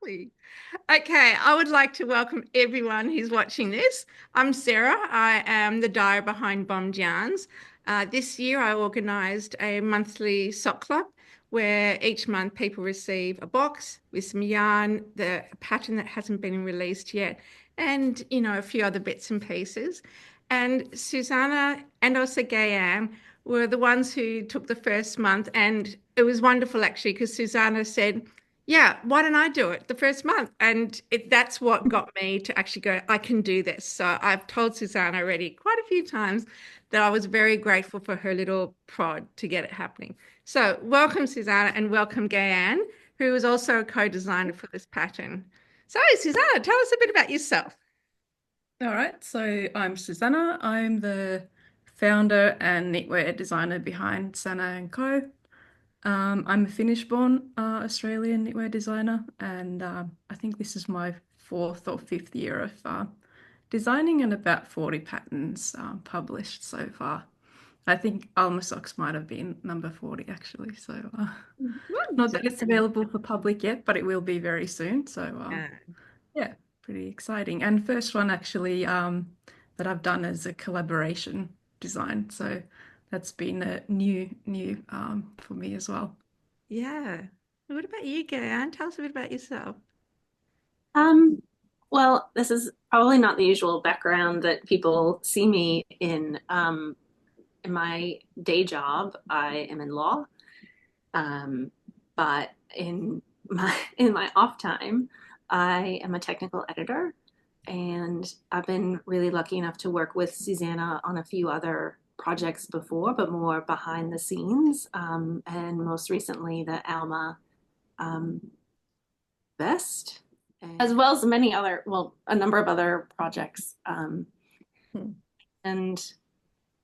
Exactly. Okay, I would like to welcome everyone who's watching this. I'm Sarah. I am the Dyer behind Bomb Yarns. This year, I organised a monthly sock club where each month people receive a box with some yarn, the pattern that hasn't been released yet, and a few other bits and pieces. And Susanna and also Gayann were the ones who took the first month, and it was wonderful actually because Susanna said, yeah, why don't I do it the first month? And that's what got me to actually go, I can do this. So I've told Susanna already quite a few times that I was very grateful for her little prod to get it happening. So welcome, Susanna, and welcome, Gayann, who is also a co-designer for this pattern. So, Susanna, tell us a bit about yourself. All right, so I'm Susanna. I'm the founder and knitwear designer behind Sana and Co. I'm a Finnish-born Australian knitwear designer, and I think this is my fourth or fifth year of designing and about 40 patterns published so far. I think Alma Socks might have been number 40 actually, so Well not that it's done. available for public yet, but it will be very soon. So Yeah. yeah, pretty exciting. And first one actually that I've done as a collaboration design. So that's been a new for me as well. Yeah. What about you, Gayann? Tell us a bit about yourself. Um, well, this is probably not the usual background that people see me in. In my day job, I am in law, um, but in my off time, I am a technical editor, and I've been really lucky enough to work with Susanna on a few other projects before, but more behind the scenes, and most recently the Alma um, Best, as well as many other, well, a number of other projects. Hmm. And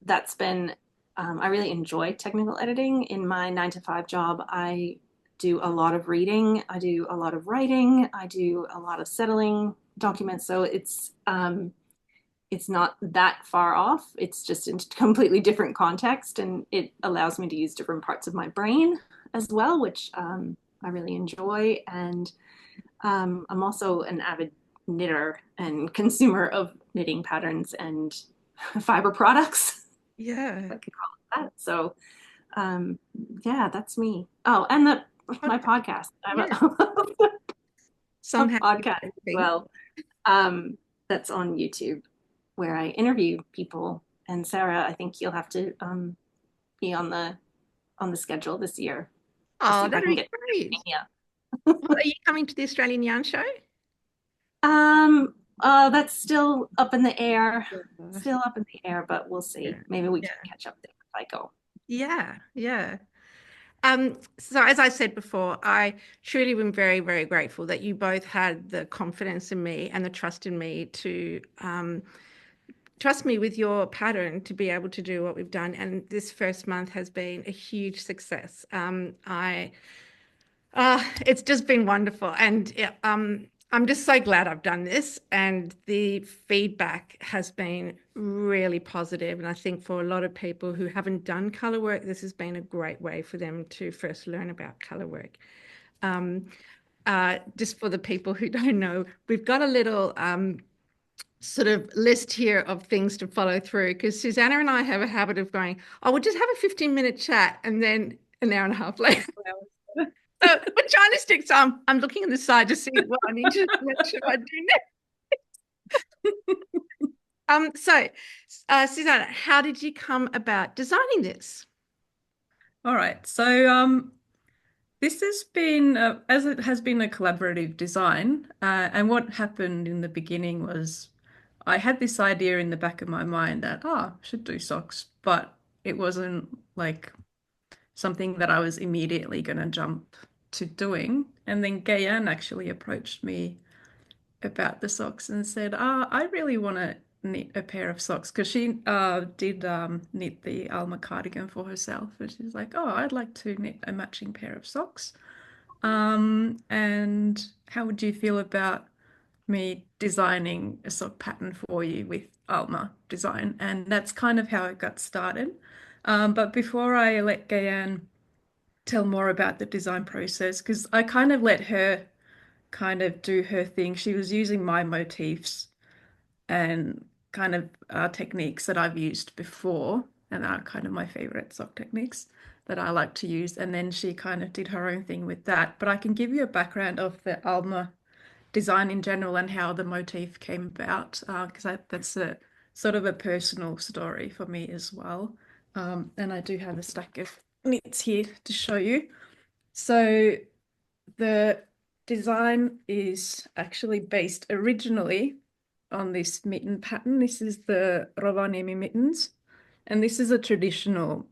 that's been, I really enjoy technical editing. In my 9 to 5 job, I do a lot of reading, I do a lot of writing, I do a lot of settling documents. So it's not that far off. It's just in a completely different context, and it allows me to use different parts of my brain as well, which I really enjoy. And I'm also an avid knitter and consumer of knitting patterns and fiber products. Yeah. I could call it that. So, um, yeah, that's me. Oh, and my Okay. podcast. I have Yeah. a Somehow. podcast as well. Um, that's on YouTube where I interview people. And Sarah, I think you'll have to be on the schedule this year. I'll see Oh, if I that'd can be get great. Pennsylvania. Well, are you coming to the Australian Yarn Show? That's still up in the air. Yeah. Still up in the air, but we'll Yeah. see. Maybe we can Yeah. catch up there if I go. Yeah. Yeah. So as I said before, I truly am very, very grateful that you both had the confidence in me and the trust in me to trust me with your pattern to be able to do what we've done. And this first month has been a huge success. It's just been wonderful. And yeah, I'm just so glad I've done this. And the feedback has been really positive. And I think for a lot of people who haven't done color work, this has been a great way for them to first learn about color work. Um, just for the people who don't know, we've got a little sort of list here of things to follow through because Susanna and I have a habit of going, oh, we'll just have a 15-minute chat and then an hour and a half later. So we're trying to stick. So I'm looking on the side to see what I need to make sure I do next. Susanna, how did you come about designing this? All right, so this has been as it has been a collaborative design, and what happened in the beginning was I had this idea in the back of my mind that I should do socks, but it wasn't like something that I was immediately going to jump to doing. And then Gayann actually approached me about the socks and said, I really want to knit a pair of socks because she did knit the Alma cardigan for herself. And she's like, oh, I'd like to knit a matching pair of socks. And how would you feel about me designing a sock pattern for you with Alma design? And that's kind of how it got started. But before I let Gayann tell more about the design process, because I kind of let her kind of do her thing. She was using my motifs and kind of techniques that I've used before and are kind of my favorite sock techniques that I like to use. And then she kind of did her own thing with that. But I can give you a background of the Alma design in general and how the motif came about, because that's a sort of a personal story for me as well. And I do have a stack of knits here to show you. So the design is actually based originally on this mitten pattern. This is the Rovaniemi mittens, and this is a traditional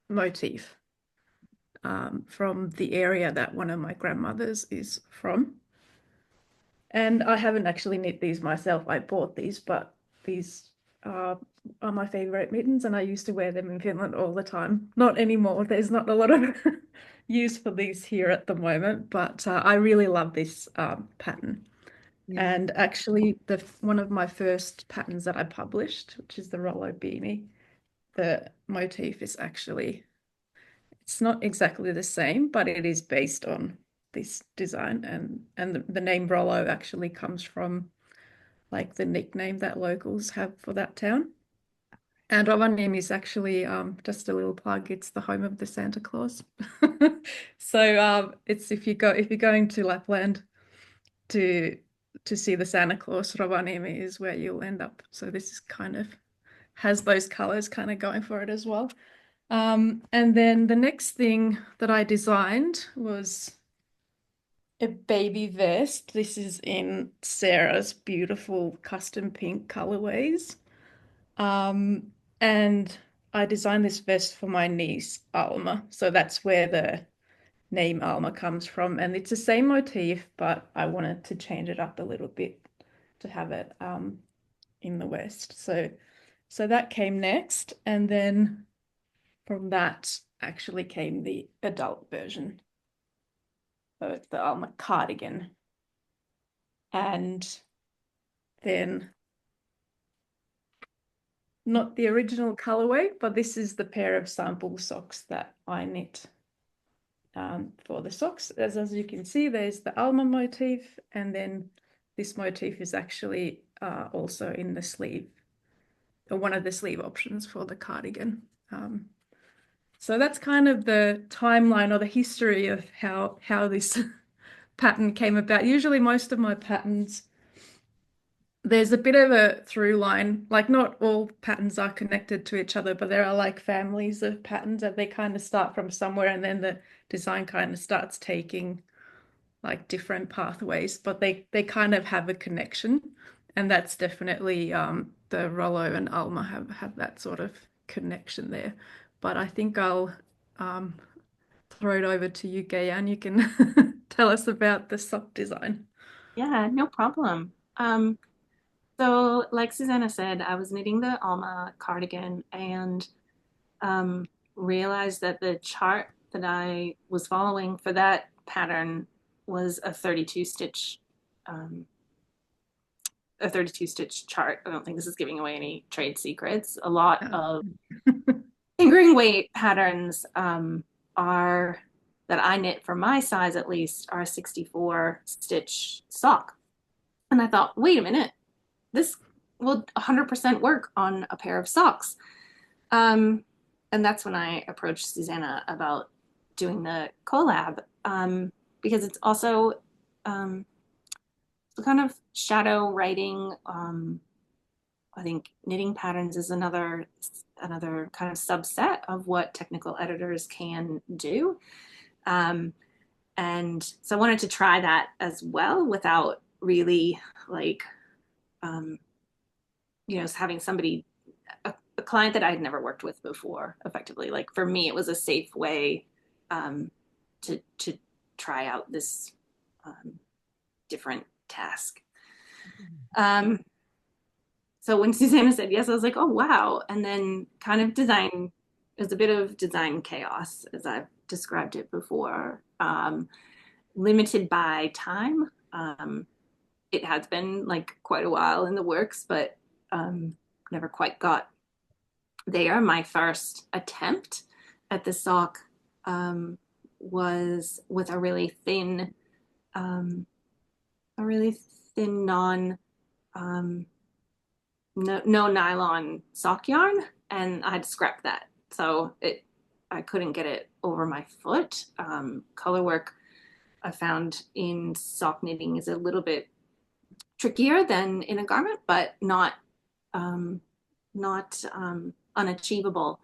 motif from the area that one of my grandmothers is from. And I haven't actually knit these myself. I bought these, but these are my favorite mittens, and I used to wear them in Finland all the time. Not anymore. There's not a lot of use for these here at the moment, but I really love this pattern. Yeah. And actually, one of my first patterns that I published, which is the Rollo Beanie, the motif is actually, it's not exactly the same, but it is based on this design. And the name Rollo actually comes from like the nickname that locals have for that town. And Rovaniemi is actually just a little plug. It's the home of the Santa Claus. So it's if you're going to Lapland to see the Santa Claus, Rovaniemi is where you'll end up. So this is kind of has those colors kind of going for it as well. And then the next thing that I designed was a baby vest. This is in Sarah's beautiful custom pink colorways. And I designed this vest for my niece, Alma. So that's where the name Alma comes from. And it's the same motif, but I wanted to change it up a little bit to have it in the West. So that came next. And then from that actually came the adult version of the Alma cardigan. And then not the original colorway, but this is the pair of sample socks that I knit for the socks. As you can see, there's the Alma motif, and then this motif is actually also in the sleeve, or one of the sleeve options for the cardigan. So that's kind of the timeline or the history of how this pattern came about. Usually most of my patterns, there's a bit of a through line, like not all patterns are connected to each other, but there are like families of patterns that they kind of start from somewhere, and then the design kind of starts taking like different pathways, but they kind of have a connection. And that's definitely the Rollo and Alma have that sort of connection there. But I think I'll throw it over to you, Gayann. You can tell us about the sock design. Yeah, no problem. So like Susanna said, I was knitting the Alma cardigan and realized that the chart that I was following for that pattern was a 32 stitch chart. I don't think this is giving away any trade secrets. A lot of fingering weight patterns are that I knit for my size at least are a 64 stitch sock. And I thought, wait a minute, this will 100% work on a pair of socks. And that's when I approached Susanna about doing the collab, because it's also the kind of shadow writing. I think knitting patterns is another kind of subset of what technical editors can do. And so I wanted to try that as well without really like, having somebody, a client that I'd never worked with before effectively. Like for me, it was a safe way to try out this different task. So when Susanna said yes, I was like, oh, wow. And then kind of design, there's a bit of design chaos, as I've described it before, limited by time. It has been like quite a while in the works, but never quite got there. My first attempt at the sock was with a really thin a really thin um, no nylon sock yarn, and I had to scrap that. So I couldn't get it over my foot. Color work I found in sock knitting is a little bit trickier than in a garment, but um, not unachievable.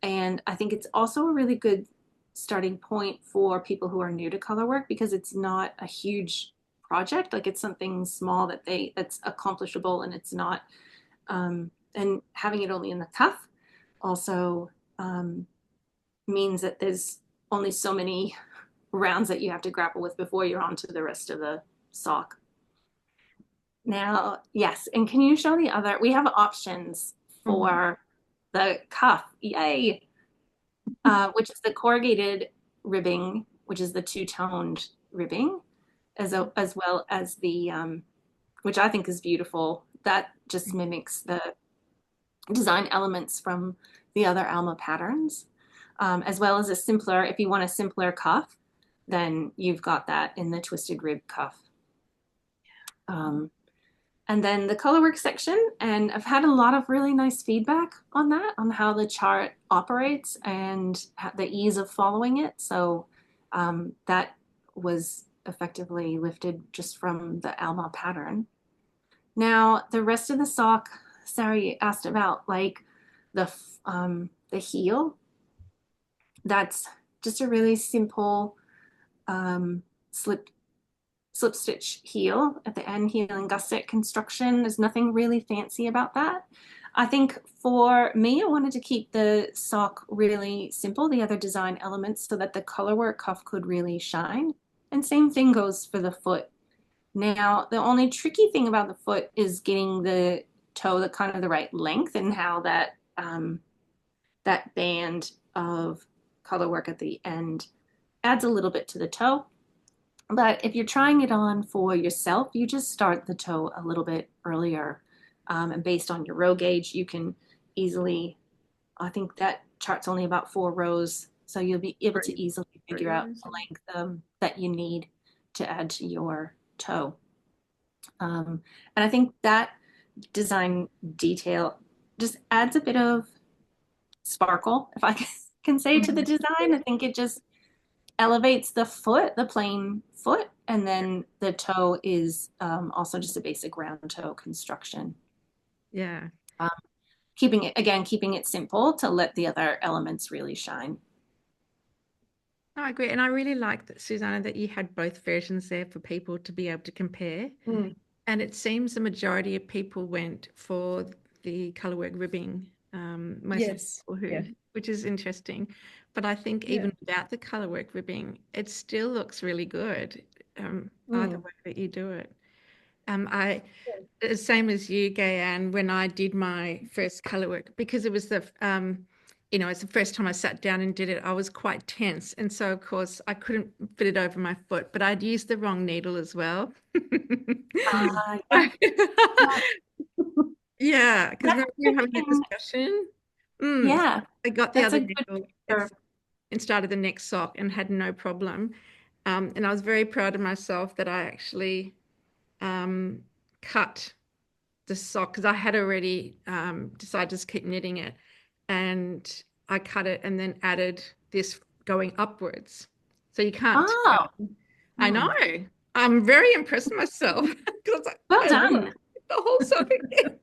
And I think it's also a really good starting point for people who are new to color work because it's not a huge project. Like it's something small that's accomplishable, and it's not and having it only in the cuff also means that there's only so many rounds that you have to grapple with before you're on to the rest of the sock. Now, yes, and can you show the other? We have options for the cuff, yay, which is the corrugated ribbing, which is the two-toned ribbing, as well as the, which I think is beautiful. That just mimics the design elements from the other Alma patterns, as well as a simpler, if you want a simpler cuff, then you've got that in the twisted rib cuff. And then the colorwork section, and I've had a lot of really nice feedback on that, on how the chart operates and the ease of following it. So that was effectively lifted just from the Alma pattern. Now, the rest of the sock, Sarah asked about like the heel. That's just a really simple slip stitch heel at the end, heel and gusset construction. There's nothing really fancy about that. I think for me, I wanted to keep the sock really simple, the other design elements, so that the colorwork cuff could really shine. And same thing goes for the foot. Now, the only tricky thing about the foot is getting the toe the kind of the right length, and how that that band of colorwork at the end adds a little bit to the toe. But if you're trying it on for yourself, you just start the toe a little bit earlier. And based on your row gauge, you can easily, I think that chart's only about 4 rows. So you'll be able to easily figure out the length that you need to add to your toe. And I think that design detail just adds a bit of sparkle, if I can say, to the design. I think it just elevates the foot, the plain foot, and then the toe is also just a basic round toe construction. Yeah. Keeping it simple to let the other elements really shine. I agree. And I really like that, Susanna, that you had both versions there for people to be able to compare. And it seems the majority of people went for the colorwork ribbing, most people who, which is interesting. But I think even without the colorwork ribbing, it still looks really good, either way that you do it. The same as you, Gayann, when I did my first colorwork, because it was it's the first time I sat down and did it, I was quite tense. And so, of course, I couldn't fit it over my foot, but I'd used the wrong needle as well. Yeah, because remember we were having a discussion. Yeah, I got the other needle and started the next sock and had no problem. And I was very proud of myself that I actually cut the sock, because I had already decided to just keep knitting it, and I cut it and then added this going upwards. So you can't tell. I know. I'm very impressed with myself. Well done. The whole sock again.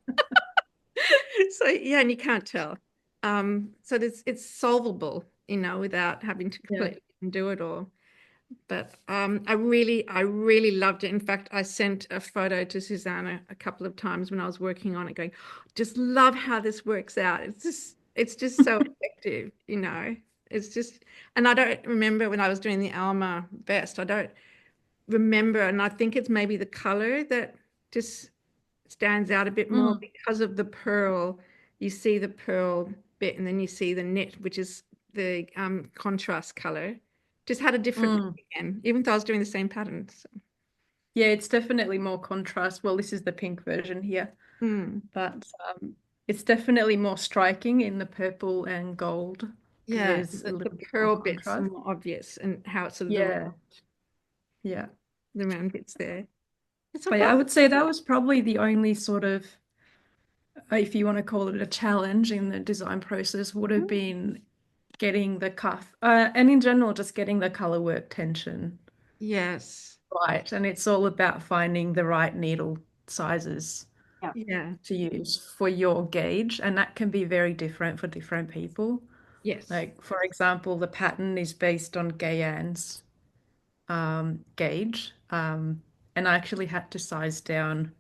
So yeah, and you can't tell. So it's solvable, without having to completely do it all. But I really loved it. In fact, I sent a photo to Susanna a couple of times when I was working on it, going, just love how this works out. It's just so effective, It's just, and I don't remember when I was doing the Alma vest, I don't remember, and I think it's maybe the color that just stands out a bit more because of the pearl. You see the pearl bit, and then you see the knit, which is the contrast color. Just had a different look again, even though I was doing the same pattern. So. Yeah, it's definitely more contrast. Well, this is the pink version here, but it's definitely more striking in the purple and gold. Yeah, the pearl bits are more obvious, and how it's a little. Yeah. the round bits there. It's all But yeah, I right. would say that was probably the only sort of, if you want to call it a challenge in the design process, would have been getting the cuff, and in general, just getting the color work tension Yes. right. And it's all about finding the right needle sizes Yeah. Yeah. to use for your gauge, and that can be very different for different people. Yes. Like, for example, the pattern is based on Gayann's gauge, and I actually had to size down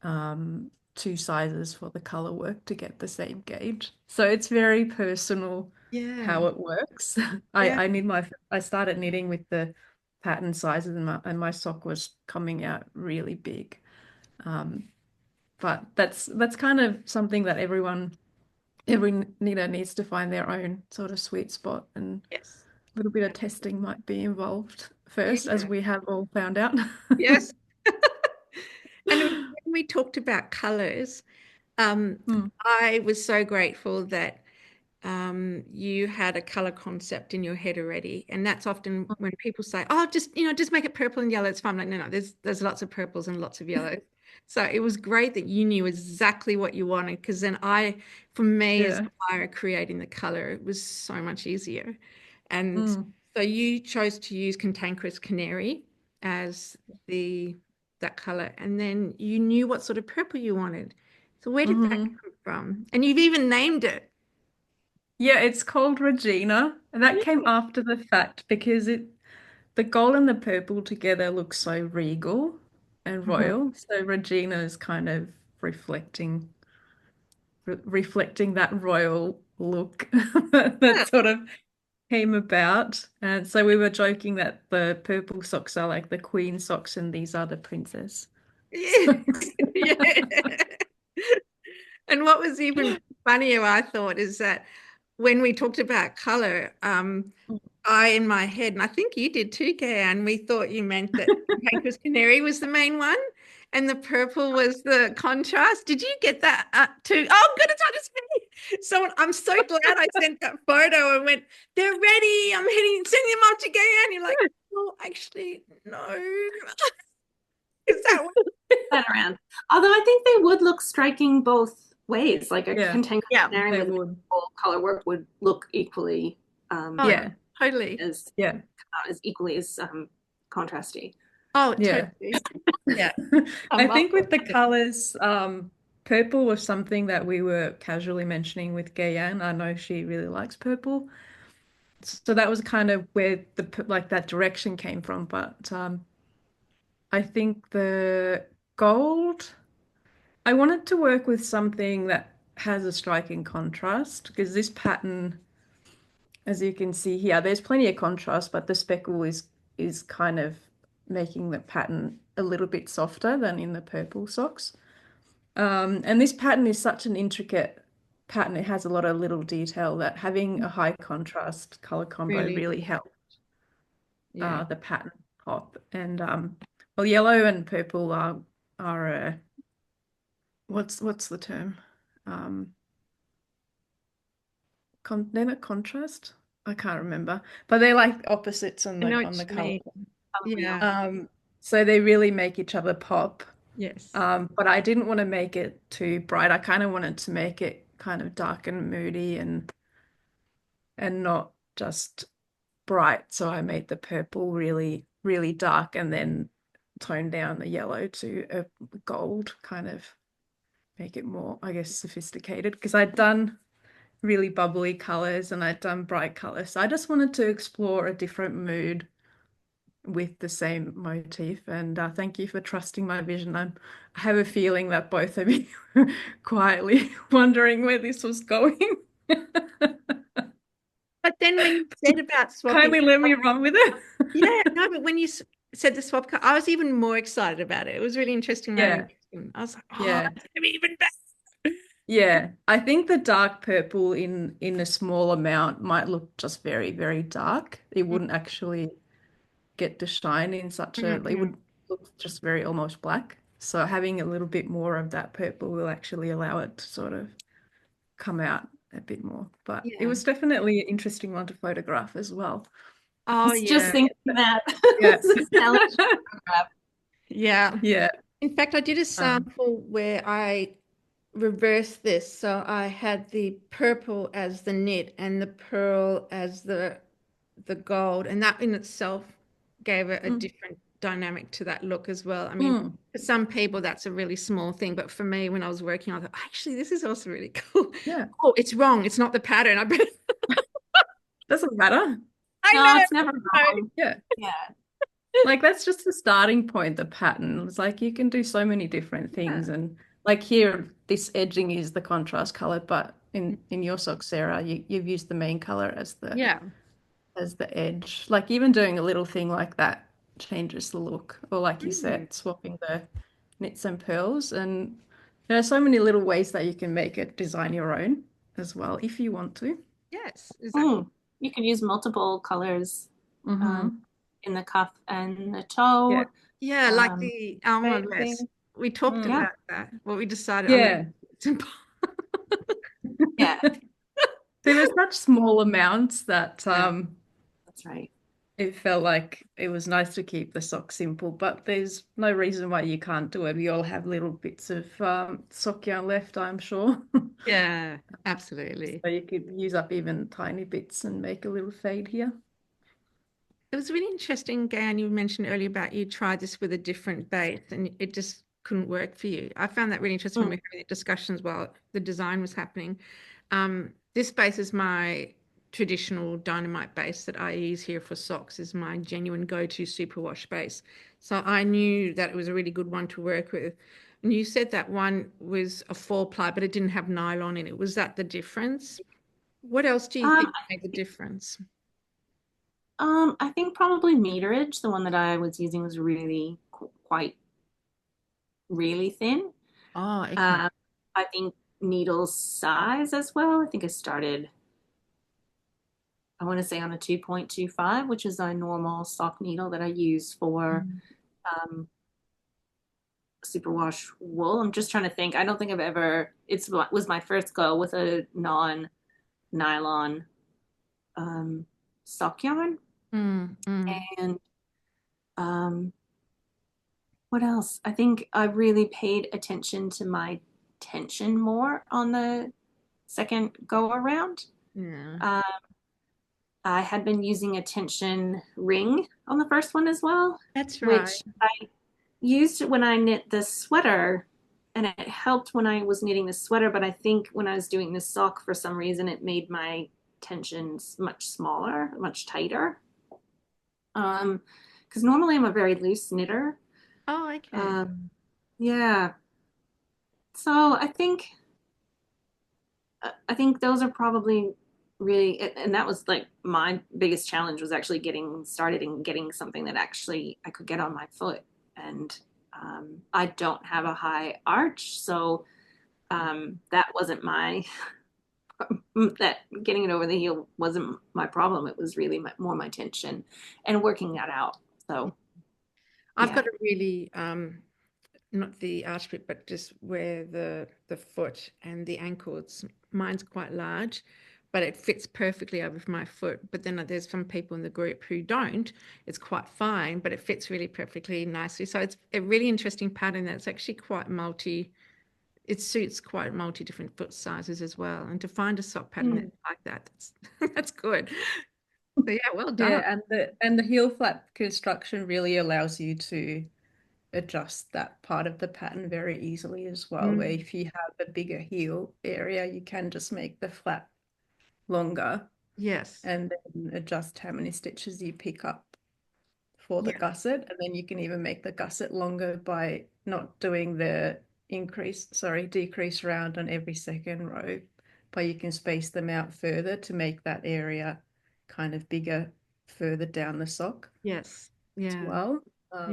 2 sizes for the color work to get the same gauge. So it's very personal Yeah. how it works. Yeah. I started knitting with the pattern sizes, and my sock was coming out really big. But that's kind of something that every knitter needs to find their own sort of sweet spot, and Yes. a little bit of testing might be involved first, as Yeah. we have all found out. Yes. And when we talked about colors, Mm. I was so grateful that you had a color concept in your head already. And that's often when people say, "Oh, just make it purple and yellow. It's fine." I'm like, no, there's lots of purples and lots of yellows. So it was great that you knew exactly what you wanted, because then for me as Yeah. a buyer, creating the color, it was so much easier. And Mm. so you chose to use Cantankerous Canary as that color, and then you knew what sort of purple you wanted. So where did that Hmm. come from? And you've even named it. Yeah, it's called Regina, and that Yeah. came after the fact because the gold and the purple together look so regal and Mhm. royal. So Regina is kind of reflecting that royal look that sort of came about. And so we were joking that the purple socks are like the queen socks and these are the princess. Yeah. So Yeah. And what was even funnier, I thought, is that when we talked about color, I, in my head, and I think you did too, Gayann, we thought you meant that Cantankerous Canary was the main one and the purple was the contrast. Did you get that too? Oh, good, it's on his face. So I'm so glad I sent that photo and went, they're ready. I'm sending them off to Gayann. You're like, oh, actually, no. Is that what? That around. Although I think they would look striking both ways. Like a yeah, cantankerous Yeah. canary they with would. full color work would look equally Oh, Yeah, totally. as yeah, equally as contrasty. Oh, yeah. totally. Yeah. I I'll think with the colors, purple was something that we were casually mentioning with Gayann. I know she really likes purple. So that was kind of where like that direction came from. But I think the gold, I wanted to work with something that has a striking contrast because this pattern, as you can see here, there's plenty of contrast, but the speckle is kind of making the pattern a little bit softer than in the purple socks. And this pattern is such an intricate pattern. It has a lot of little detail that having a high contrast color combo really. really helped Yeah. the pattern pop. And well, yellow and purple are what's the term? Um, they're not contrast. I can't remember, but they're like opposites on I know on what the you color. mean. Yeah. So they really make each other pop. Yes. But I didn't want to make it too bright. I kind of wanted to make it kind of dark and moody and not just bright. So I made the purple really, really dark and then toned down the yellow to a gold, kind of make it more, I guess, sophisticated because I'd done really bubbly colors and I'd done bright colors. So I just wanted to explore a different mood with the same motif. And thank you for trusting my vision. I have a feeling that both of you were quietly wondering where this was going. But then when you said about swapping, Kindly let me run with it. yeah, no, but when you said the swap cut, I was even more excited about it. It was really interesting knowing. Yeah, I was like, oh, yeah, that's gonna be even better. yeah. I think the dark purple in a small amount might look just very, very dark. It wouldn't actually get to shine in such a, it Mhm. would look just very almost black. So having a little bit more of that purple will actually allow it to sort of come out a bit more. But it Yeah. was definitely an interesting one to photograph as well. Oh, Just yeah. thinking that. Yeah. Susanna photograph. Yeah. Yeah. In fact, I did a Um, sample where I reversed this. So I had the purple as the knit and the pearl as the gold, and that in itself gave it a mm, different dynamic to that look as well. I mean, mm, for some people that's a really small thing, but for me, when I was working, I thought, actually, this is also really cool. yeah. Oh, it's wrong. It's not the pattern. I better. Doesn't matter. I No, know. it's never wrong. Yeah. Yeah. Like that's just the starting point, the pattern. It's like you can do so many different Yeah. things. And like here, this edging is the contrast color, but in your socks, Sarah, you've used the main color Yeah. as the edge. Like even doing a little thing like that changes the look. Or like you Mm. said, swapping the knits and pearls. And there are so many little ways that you can make it design your own as well, if you want to. Yes, exactly. You can use multiple colors um, Mm-hmm. in the cuff and the Yeah. toe. Yeah, like Um, the Alma Same vest. thing. We talked Mm. yeah, about that. Well, we decided I'm Yeah. going to. yeah, There were such small amounts that Yeah. that's right. it felt like it was nice to keep the sock simple, but there's no reason why you can't do it. We all have little bits of sock yarn left, I'm sure. Yeah, absolutely. So you could use up even tiny bits and make a little fade here. It was really interesting, Gayann, you mentioned earlier about you tried this with a different base and it just couldn't work for you. I found that really interesting when we Mm. were having discussions while the design was happening. This base is my traditional dynamite base that I use here for socks, is my genuine go-to superwash base. So I knew that it was a really good one to work with. And you said that one was a 4-ply, but it didn't have nylon in it. Was that the difference? What else do you Um, think made the difference? I think probably meterage, the one that I was using was really quite really thin. Oh, okay. Um, I think needle size as well. I think I started, I want to say on a 2.25, which is our normal sock needle that I use for Mm. um, superwash wool. I'm just trying to think. I don't think I've ever, was my first go with a non-nylon um, sock yarn. Mm, mm. And um, what else? I think I really paid attention to my tension more on the second go around. Yeah, Um, I had been using a tension ring on the first one as well, that's right. which I used when I knit the sweater, and it helped when I was knitting the sweater. But I think when I was doing the sock, for some reason, it made my tensions much smaller, much tighter. Because normally I'm a very loose knitter. Oh, okay. Yeah. So I think those are probably really, and that was like my biggest challenge was actually getting started and getting something that actually I could get on my foot. And I don't have a high arch, so that wasn't my that getting it over the heel wasn't my problem. It was really more my tension and working that out. So I've yeah. got a really not the arch bit, but just where the foot and the ankle. Mine's quite large, but it fits perfectly over my foot. But then there's some people in the group who don't. It's quite fine, but it fits really perfectly nicely. So it's a really interesting pattern that's actually quite multi. It suits quite multi different foot sizes as well. And to find a sock pattern that's Mm. like that, that's good. So yeah, well done. Yeah, and the heel flap construction really allows you to adjust that part of the pattern very easily as well, where Mm, if you have a bigger heel area, you can just make the flap longer yes. and then adjust how many stitches you pick up for the Yeah. gusset. And then you can even make the gusset longer by not doing the decrease round on every second row, but you can space them out further to make that area kind of bigger further down the sock Yes. as Yeah. well.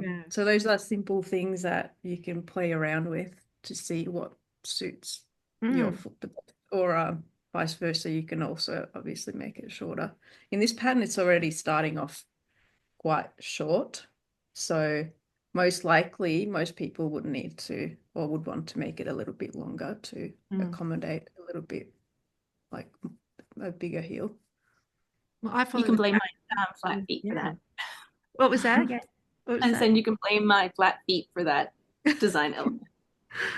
Yeah. So those are simple things that you can play around with to see what suits your Mm. foot, or vice versa. You can also obviously make it shorter. In this pattern, it's already starting off quite short, so most likely most people would need to or would want to make it a little bit longer to Mm. accommodate a little bit like a bigger heel. Well, I You follow can the blame pattern. flat feet for that. What was that again? What was I that? said you can blame my flat feet for that design element.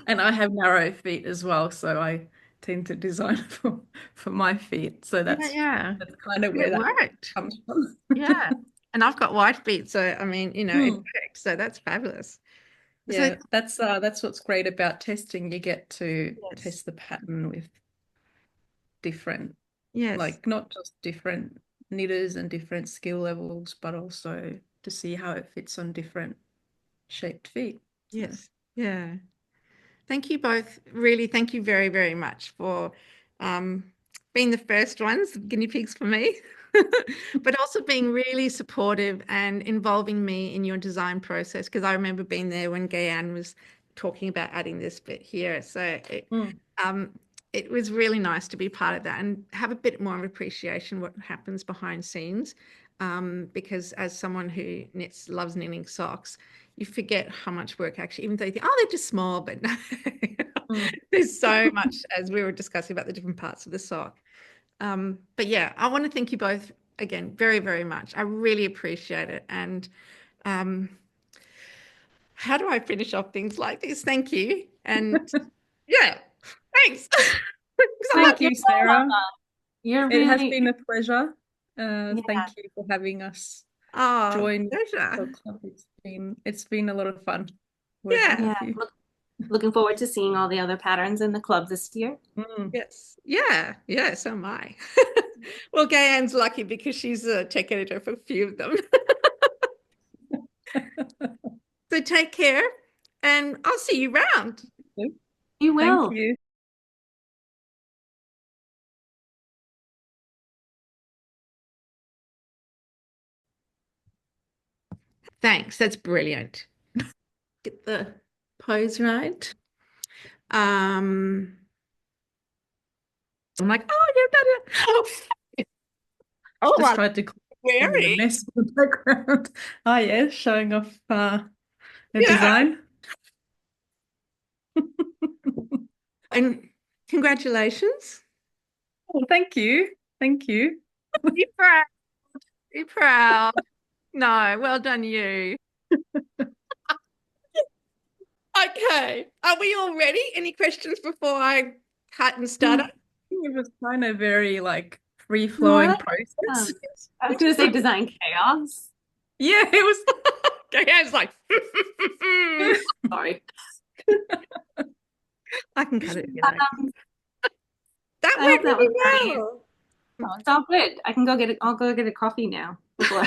And I have narrow feet as well, so I tend to design for my feet. So that's Yeah. kind of And where it that worked. comes from. Yeah. And I've got wide feet, so I mean, it Mm. worked. So that's fabulous. So Yeah, that's what's great about testing. You get to yes, test the pattern with different, yes, like not just different knitters and different skill levels, but also to see how it fits on different shaped feet. So, yes, yeah. Thank you both. Really, thank you very, very much for being the first ones, guinea pigs for me, but also being really supportive and involving me in your design process. Because I remember being there when Gayann was talking about adding this bit here. So it was really nice to be part of that and have a bit more of appreciation what happens behind scenes. Because as someone who loves knitting socks, you forget how much work actually, even though you think, oh, they're just small, but no, there's so much, as we were discussing about the different parts of the sock. But yeah, I want to thank you both again very, very much. I really appreciate it. And how do I finish off things like this? Thank you. And yeah, thanks. Thank you, Sarah. You're It has really, been a pleasure. yeah. Thank you for having us Oh, join the pleasure. club. It's been a lot of fun working Yeah. with you. Looking forward to seeing all the other patterns in the club this year. Yes. Yeah. Yeah. So am I. Well, Gayann's lucky because she's a tech editor for a few of them. So take care and I'll see you round. You will. Thank you. Thanks. That's brilliant. Get the pose right. I'm like, oh, you've done it. Oh, Just I'm tried to clean the wearing. mess in the background. Oh yeah, showing off the Yeah. design. And congratulations. Oh, thank you. Thank you. Be proud. Be proud. No, well done, you. Okay. Are we all ready? Any questions before I cut and stutter? It was kind of very like free-flowing process. I was going to say design chaos. Yeah, it was. Gayann's like, Sorry. I can cut it if you like. That I hope went that was really great. well. Oh, it's all good. I can go get it. I'll go get a coffee now. Before.